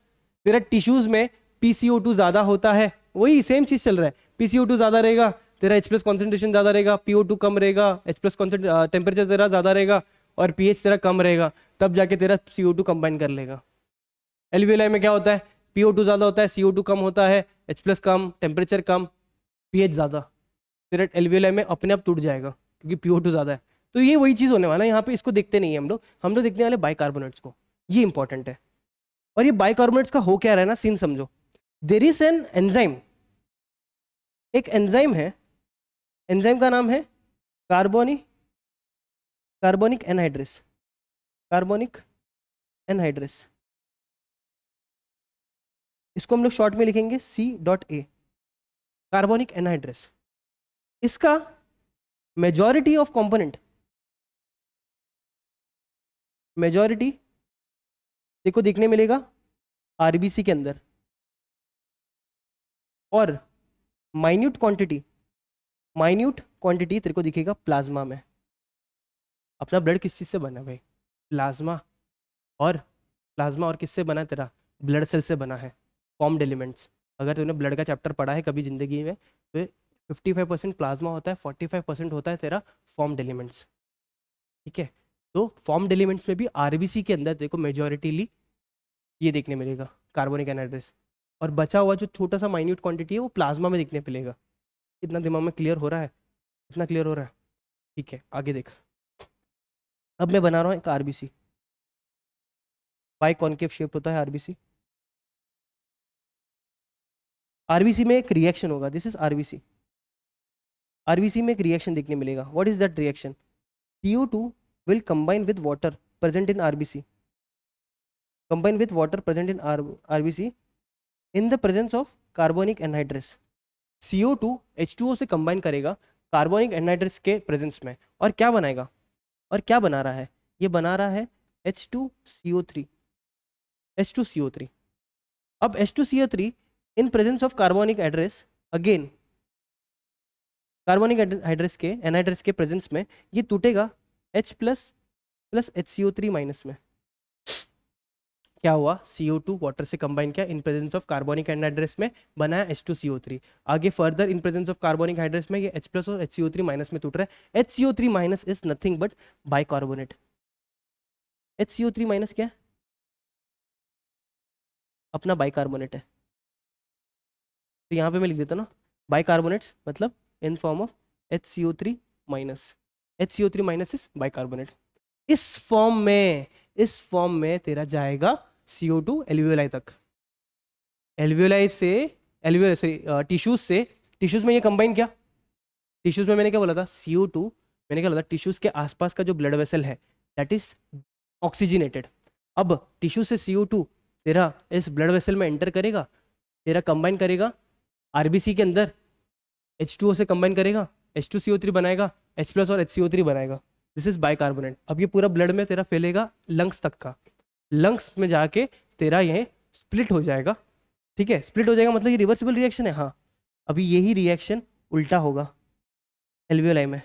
तेरा टिश्यूज में PCO2 ज्यादा होता है, वही सेम चीज चल रहा है। PCO2 ज्यादा रहेगा, तेरा H+ कॉन्सेंट्रेशन ज्यादा रहेगा, PO2 कम रहेगा, H+ टेम्परेचर तेरा ज्यादा रहेगा और pH तेरा कम रहेगा, तब जाके तेरा CO2 कंबाइन कर लेगा। एल्वियोलाई में क्या होता है, PO2 ज्यादा होता है, CO2 कम होता है, H+ कम, टेम्परेचर कम, pH ज्यादा, तेरा एल्वियोलाई में अपने आप टूट जाएगा क्योंकि PO2 ज्यादा है। तो ये वही चीज होने वाला है यहाँ पे, इसको देखते नहीं है हम लोग देखने वाले बाइकार्बोनेट्स को, ये इंपॉर्टेंट है। और ये बाइकार्बोनेट्स का हो क्या रहा है ना, सीन समझो। देर इज एन एंजाइम, एक एंजाइम है, एंजाइम का नाम है कार्बोनिक एनहाइड्रेस, कार्बोनिक एनहाइड्रेस। इसको हम लोग शॉर्ट में लिखेंगे C.A, कार्बोनिक एनहाइड्रेस। इसका मेजॉरिटी ऑफ कंपोनेंट, मेजॉरिटी देखो देखने मिलेगा RBC के अंदर, और माइन्यूट क्वांटिटी तेरे को दिखेगा प्लाज्मा में। अपना ब्लड किस चीज से बना है भाई, प्लाज्मा, और किससे बना है, तेरा ब्लड सेल से बना है, फॉर्म्ड एलिमेंट्स। अगर तूने ब्लड का चैप्टर पढ़ा है कभी जिंदगी में तो 55% प्लाज्मा होता है, 45% होता है तेरा फॉर्म्ड एलिमेंट्स। ठीक है, तो फॉर्म्ड एलिमेंट्स में भी RBC के अंदर देखो मेजॉरिटीली ये देखने मिलेगा कार्बोनिक एनहाइड्रेस, और बचा हुआ जो छोटा सा माइन्यूट क्वांटिटी है वो प्लाज्मा में दिखने मिलेगा। इतना दिमाग में क्लियर हो रहा है, इतना क्लियर हो रहा है? ठीक है, आगे देख। अब मैं बना रहा हूँ एक RBC, बाई कॉन्केव शेप होता है RBC। RBC में एक रिएक्शन होगा, दिस इज RBC। RBC में एक रिएक्शन देखने मिलेगा, what is that reaction? CO2 will combine with water present in RBC, combine with water present in RBC in the presence of carbonic anhydrous। CO2 H2O से combine करेगा carbonic anhydrase के presence में, और क्या बनाएगा, और क्या बना रहा है, ये बना रहा है H2CO3, H2CO3। अब H2CO3 in presence of carbonic anhydrase, again carbonic anhydrase के प्रेजेंस में ये टूटेगा H+ + HCO3- में। क्या हुआ, CO2 वाटर से कंबाइन किया in presence of carbonic anhydrase में, बनाया H2CO3। आगे further in presence of carbonic hydrase में ये H+ और HCO3 माइनस में टूट रहा है। HCO3 minus is nothing but bicarbonate. HCO3 minus क्या है, अपना बाइकार्बोनेट है। तो यहाँ पे मैं लिख देता ना बाइकार्बोनेट्स, मतलब in form of HCO3 minus. HCO3 minus is bicarbonate. इस फॉर्म में तेरा जाएगा CO2 एल्वियोलाई तक। एल्वियोलाई से एल्वियोलाई सॉरी टिश्यूज में ये कंबाइन किया। टिश्यूज में मैंने क्या बोला था, CO2 मैंने क्या बोला था, टिश्यूज के आसपास का जो ब्लड वेसल है दैट इज ऑक्सीजनेटेड। अब टिश्यू से CO2 तेरा इस ब्लड वेसल में एंटर करेगा, तेरा कंबाइन करेगा RBC के अंदर, H2O से कंबाइन करेगा, H2CO3 बनाएगा, H+ और HCO3 बनाएगा। This is bicarbonate. अब ये पूरा ब्लड में तेरा फैलेगा लंग्स तक का, लंग्स में जाके तेरा ये स्प्लिट हो जाएगा। ठीक है, स्प्लिट हो जाएगा मतलब ये रिवर्सिबल रिएक्शन है। हाँ, अभी यही रिएक्शन उल्टा होगा एल्वियोलाई में,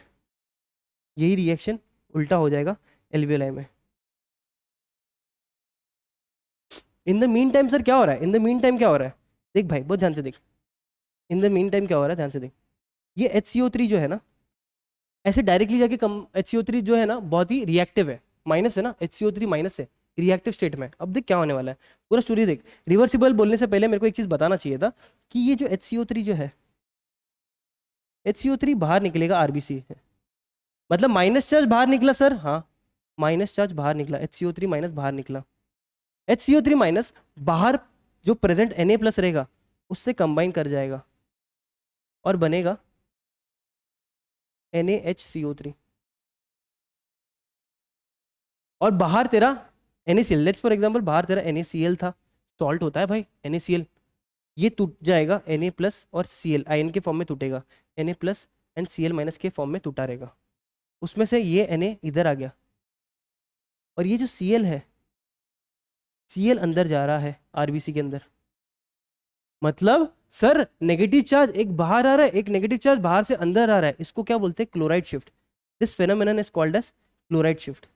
यही रिएक्शन उल्टा हो जाएगा एल्वियोलाई में। In the mean time sir क्या हो रहा है, इन द मीन टाइम क्या हो रहा है, देख भाई बहुत ध्यान से देख, इन द मीन टाइम क्या हो रहा है, ध्यान से देख। ये HCO3 जो है ना, ऐसे डायरेक्टली जाके HCO3 जो है ना बहुत ही रिएक्टिव है, माइनस है ना, HCO3 माइनस है, रिएक्टिव स्टेट में। अब देख क्या होने वाला है, पूरा स्टोरी देख। रिवर्सिबल बोलने से पहले मेरे को एक चीज बताना चाहिए था कि ये जो HCO3 जो है, HCO3 बाहर निकलेगा RBC, मतलब माइनस चार्ज बाहर निकला सर, हाँ माइनस चार्ज बाहर निकला, HCO3 माइनस बाहर निकला। HCO3 माइनस बाहर जो प्रेजेंट Na+ रहेगा उससे कंबाइन कर जाएगा और बनेगा NaHCO3। और बाहर तेरा NaCl, लेट्स फॉर एग्जांपल बाहर तेरा NaCl था, सॉल्ट होता है भाई NaCl, ये टूट जाएगा Na+ और Cl आयन के फॉर्म में टूटेगा, Na+ एंड Cl- के फॉर्म में टूटा रहेगा। उसमें से ये Na इधर आ गया और ये जो Cl है, Cl अंदर जा रहा है RBC के अंदर। मतलब सर नेगेटिव चार्ज एक बाहर आ रहा है, एक नेगेटिव चार्ज बाहर से अंदर आ रहा है, इसको क्या बोलते हैं, chloride shift. This phenomenon is called as chloride shift.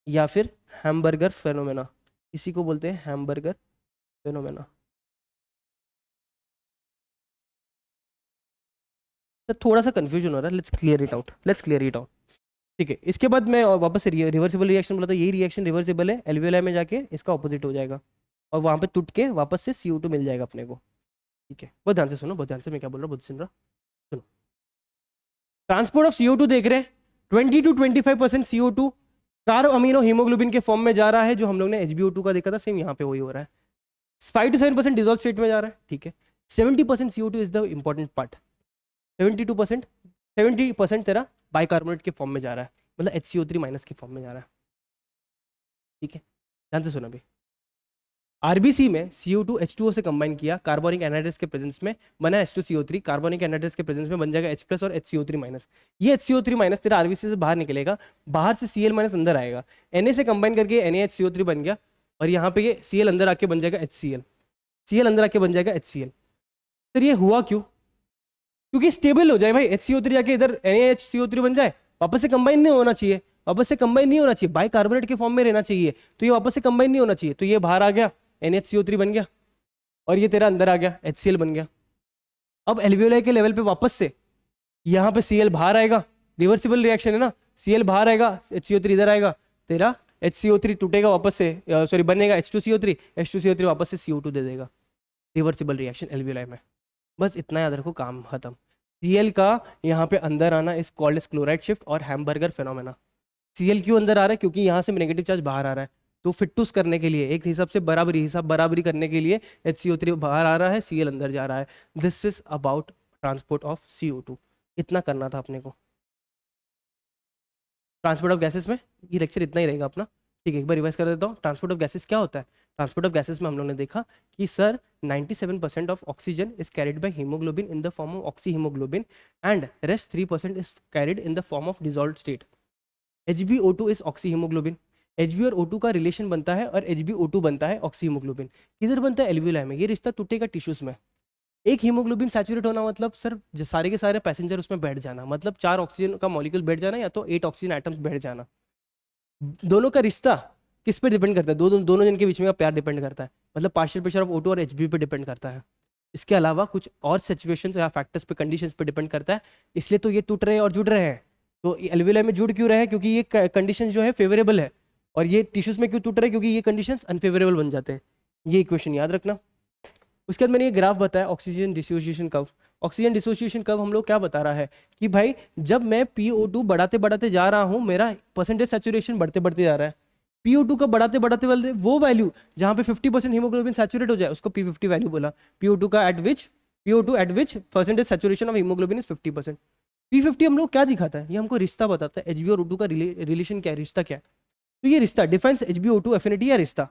या फिर हैमबर्गर फेनोमेना, इसी को बोलते हैं हैमबर्गर फेनोमेना। तो थोड़ा सा कंफ्यूजन हो रहा है, let's clear it out, let's clear it out. ठीक है, इसके बाद मैं वापस से रिवर्सिबल रिएक्शन बोला था, यही रिएक्शन रिवर्सिबल है, एल्वियोलाई में जाके इसका ऑपोजिट हो जाएगा और वहां पे टूट के वापस से CO2 मिल जाएगा अपने को। ठीक है, बहुत ध्यान से सुनो, बहुत ध्यान से मैं क्या बोल रहा हूँ, बहुत सुन रहा, सुनो। ट्रांसपोर्ट ऑफ CO2 देख रहे हैं, 20 to 25% CO2 carb amino haemoglobin के फॉर्म में जा रहा है, जो हम लोग ने HbO2 का देखा था, सेम यहाँ पे वही हो रहा है। 5 to 7% डिजॉल्व स्टेट में जा रहा है। ठीक है, 70% CO2 is the important part, 70% तेरा बाइकार्बोनेट के फॉर्म में जा रहा है, मतलब HCO3 माइनस के फॉर्म में जा रहा है। ठीक है, ध्यान से सुना भाई। RBC में CO2 H2O से कंबाइन किया कार्बोनिक एनहाइड्रेस के प्रेजेंस में, बना H2CO3, कार्बोनिक एनहाइड्रेस के प्रेजेंस में बन जाएगा H+ और HCO3 माइनस। ये HCO3 माइनस तेरा RBC से बाहर निकलेगा, बाहर से Cl माइनस अंदर आएगा, Na से कंबाइन करके NaHCO3 बन गया और यहाँ पे ये Cl अंदर आके बन जाएगा HCl, Cl अंदर आके बन जाएगा HCl। फिर ये हुआ क्यों, क्योंकि स्टेबल हो जाए भाई, HCO3 आके इधर NaHCO3 बन जाए, वापस से कंबाइन नहीं होना चाहिए, वापस से कंबाइन नहीं होना चाहिए, बाइकार्बोनेट के फॉर्म में रहना चाहिए, तो ये वापस से कंबाइन नहीं होना चाहिए, तो ये बाहर आ गया NaHCO3 बन गया और ये तेरा अंदर आ गया HCl बन गया। अब एल्वियोलाई के लेवल पे वापस से यहाँ पे Cl बाहर आएगा, रिवर्सिबल रिएक्शन है ना, Cl बाहर आएगा, HCO3 इधर आएगा, तेरा HCO3 टूटेगा वापस से, सॉरी बनेगा H2CO3, H2CO3 वापस से CO2 दे देगा, रिवर्सिबल रिएक्शन एल्वियोलाई में। बस इतना याद रखो, काम खत्म। Cl का यहाँ पे अंदर आना is called as chloride shift और हैमबर्गर फेनोमेना। Cl क्यों अंदर आ रहा है, क्योंकि यहाँ से नेगेटिव चार्ज बाहर आ रहा है, तो फिटूस करने के लिए एक हिसाब से बराबरी करने के लिए HCO3 बाहर आ रहा है, Cl अंदर जा रहा है। This is about transport of CO2। इतना करना था अपने को ट्रांसपोर्ट ऑफ गैसेस में, ये लेक्चर इतना ही रहेगा अपना। ठीक है, एक बार रिवाइज कर देता हूँ, ट्रांसपोर्ट ऑफ गैसेस क्या होता है। ट्रांसपोर्ट ऑफ गैसेस में हम लोग ने देखा कि sir 97% of oxygen is carried by haemoglobin in the form of oxy haemoglobin and rest 3% is carried in the form of dissolved state. HbO2 is oxy haemoglobin, Hb और O2 का relation बनता है और HbO2 बनता है oxy haemoglobin. किधर बनता है, एल्वियोलाई में। ये रिश्ता टूटेगा टिश्यूज में, एक हीमोग्लोबिन सैचुरेट होना मतलब सर सारे के सारे पैसेंजर उसमें बैठ जाना, मतलब 4 ऑक्सीजन का मॉलिक्यूल बैठ जाना या तो 8 ऑक्सीजन एटम्स बैठ जाना। दोनों का रिश्ता किस पे डिपेंड करता है? दोनों जन के बीच में का प्यार डिपेंड करता है, मतलब पार्शियल प्रेशर ऑफ O2 और Hb पे डिपेंड करता है। इसके अलावा कुछ और सिचुएशंस या फैक्टर्स पे, कंडीशंस पे डिपेंड करता है, इसलिए तो ये टूट रहे हैं और जुड़ रहे हैं। तो एल्वियोलाई में जुड़ क्यों रहे हैं? क्योंकि ये कंडीशन जो है फेवरेबल है। और ये टिश्यूज में क्यों टूट रहे हैं? क्योंकि ये कंडीशंस अनफेवरेबल बन जाते हैं। ये इक्वेशन याद रखना। उसके बाद मैंने ये ग्राफ बताया oxygen dissociation curve. Oxygen dissociation curve हम लोग क्या बता रहा है कि भाई जब मैं PO2 बढ़ाते बढ़ाते जा रहा हूं, मेरा परसेंटेज सैचुरेशन बढ़ते बढ़ते जा रहा है। PO2 का बढ़ाते बढ़ाते वाले वो वैल्यू जहां पे 50% हीमोग्लोबिन सैचुरेट हो जाए उसको P50 वैल्यू बोला। PO2 का PO2 eight which percentage saturation of haemoglobin is 50%। P50 हम लोग क्या दिखाता है? ये हमको रिश्ता बताता है, HbO और O2 का रिलेशन क्या है, रिश्ता क्या है। तो ये रिश्ता डिफाइंस HbO2 एफिनिटी या रिश्ता।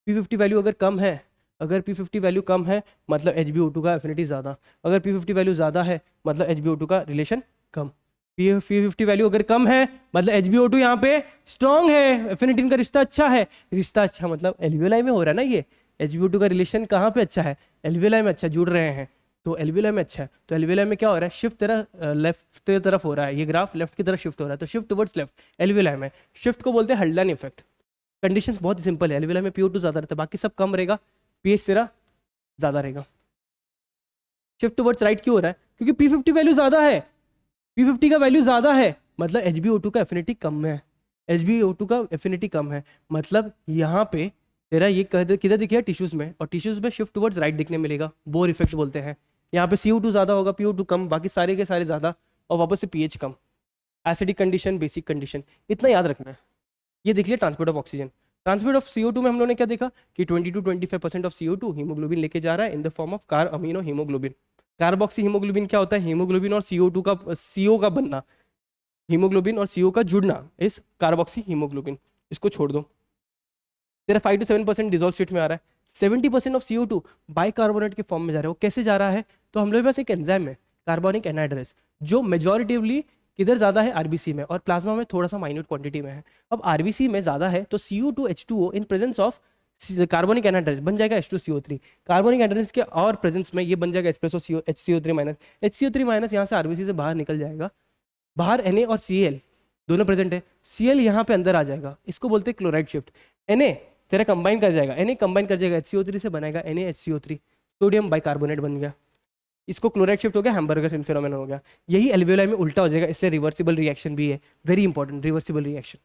P50 वैल्यू अगर कम है, अगर P50 वैल्यू कम है मतलब HbO2 का एफिनिटी ज़्यादा, अगर P50 वैल्यू ज़्यादा है मतलब HbO2 का रिलेशन कम। P50 वैल्यू अगर कम है मतलब HbO2 यहाँ पे स्ट्रॉन्ग है, एफिनिटी इनका रिश्ता अच्छा है। रिश्ता अच्छा मतलब एल्वियोलाई में हो रहा है ना, ये HbO2 का रिलेशन कहाँ पे अच्छा है? एल्वियोलाई में अच्छा, जुड़ रहे हैं तो एल्वियोलाई में अच्छा है। तो एल्वियोलाई में क्या हो रहा है? शिफ्ट तेरा लेफ्ट की तरफ हो रहा है, ये ग्राफ लेफ्ट की तरफ शिफ्ट हो रहा है, तो शिफ्ट टुवर्ड्स लेफ्ट एल्वियोलाई में। शिफ्ट को बोलते हैं हल्डन इफेक्ट। कंडीशंस बहुत सिंपल है, एल्वियोलाई में PO2 ज़्यादा रहता है, बाकी सब कम रहेगा, पीएच तेरा ज्यादा रहेगा। शिफ्ट टुवर्ड्स राइट क्यों हो रहा है? क्योंकि P50 वैल्यू ज्यादा है। P50 का वैल्यू ज्यादा है मतलब HbO2 का एफिनिटी कम है। HbO2 का एफिनिटी कम है मतलब यहाँ पे तेरा ये किधर दिखेगा? टिश्यूज में, और टिश्यूज में शिफ्ट टुवर्ड्स राइट दिखने मिलेगा, बोर इफेक्ट बोलते हैं। यहाँ पे CO2 ज्यादा होगा, PO2 कम, बाकी सारे के सारे ज्यादा, और वापस से pH कम। एसिडिक कंडीशन, बेसिक कंडीशन, इतना याद रखना है। ये देख लिया transport of oxygen. Transport of CO2 में हम लोगों ने क्या देखा कि 20 to 25% ऑफ CO2 हीमोग्लोबिन लेके जा रहा है in the form of car amino haemoglobin. Carboxy haemoglobin क्या होता है? हीमोग्लोबिन और CO2 का CO का बनना, हीमोग्लोबिन और CO का जुड़ना, इस कार्बोक्सी हीमोग्लोबिन। इसको छोड़ दो, तेरा 5 to 7% डिजोल्व स्टेट में आ रहा है। 70% ऑफ CO2 बाइकार्बोनेट के फॉर्म में जा रहा है। वो कैसे जा रहा है? तो हम लोग के पास एक एंजाइम है कार्बोनिक एनहाइड्रेस, जो मेजोरिटिवली किधर ज्यादा है? आरबीसी में, और प्लाज्मा में थोड़ा सा माइन्यूट क्वांटिटी में है। अब आरबीसी में ज्यादा है तो CO2H2O in presence of carbonic anhydrase बन जाएगा H2CO3। कार्बोनिक एनहाइड्रेस के और प्रेजेंस में ये बन जाएगा H+O HCO3 minus. HCO3 minus यहाँ से आरबीसी से बाहर निकल जाएगा, बाहर Na और Cl दोनों प्रेजेंट है, Cl यहाँ पे अंदर आ जाएगा, इसको बोलते हैं क्लोराइड शिफ्ट। Na तेरा कंबाइन कर जाएगा, Na कंबाइन कर जाएगा HCO3 से बनाएगा NaHCO3, सोडियम बाइकार्बोनेट बन गया, इसको क्लोराइड शिफ्ट हो गया, हैम्बर्गर फिनोमेनन हो गया। यही एल्वियोलाई में उल्टा हो जाएगा, इसलिए रिवर्सिबल रिएक्शन भी है, वेरी इंपॉर्टेंट रिवर्सिबल रिएक्शन।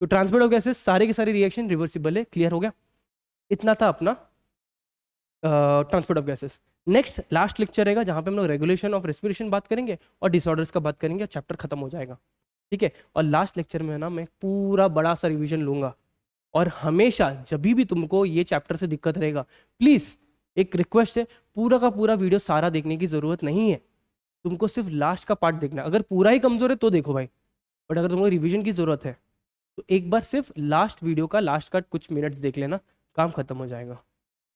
तो ट्रांसपोर्ट ऑफ गैसेस सारे के सारे रिएक्शन रिवर्सिबल है। क्लियर हो गया? इतना था अपना transport of gases. Next last lecture रहेगा जहां पे हम लोग रेगुलेशन ऑफ रेस्पिरेशन बात करेंगे और डिसऑर्डर्स का बात करेंगे, चैप्टर खत्म हो जाएगा। ठीक है, और लास्ट लेक्चर में ना मैं पूरा बड़ा सा रिवीजन लूंगा, और हमेशा जब भी तुमको ये चैप्टर से दिक्कत रहेगा, प्लीज एक रिक्वेस्ट है, पूरा का पूरा वीडियो सारा देखने की जरूरत नहीं है, तुमको सिर्फ लास्ट का पार्ट देखना। अगर पूरा ही कमजोर है तो देखो भाई, बट अगर तुमको रिवीजन की जरूरत है तो एक बार सिर्फ लास्ट वीडियो का लास्ट का कुछ मिनट्स देख लेना, काम खत्म हो जाएगा।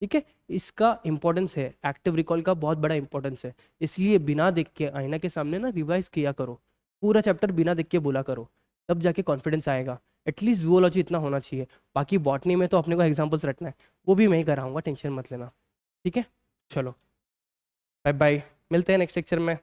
ठीक है, इसका इंपॉर्टेंस है, एक्टिव रिकॉल का बहुत बड़ा इंपॉर्टेंस है, इसलिए बिना देख के आईना के सामने ना रिवाइज किया करो, पूरा चैप्टर बिना देख के बोला करो, तब जाके कॉन्फिडेंस आएगा। एटलीस्ट जूलॉजी इतना होना चाहिए। बाकी बॉटनी में तो अपने को एग्जाम्पल्स रटना है, वो भी मैं ही कराऊंगा, टेंशन मत लेना। ठीक है, चलो बाय बाय, मिलते हैं नेक्स्ट लेक्चर में।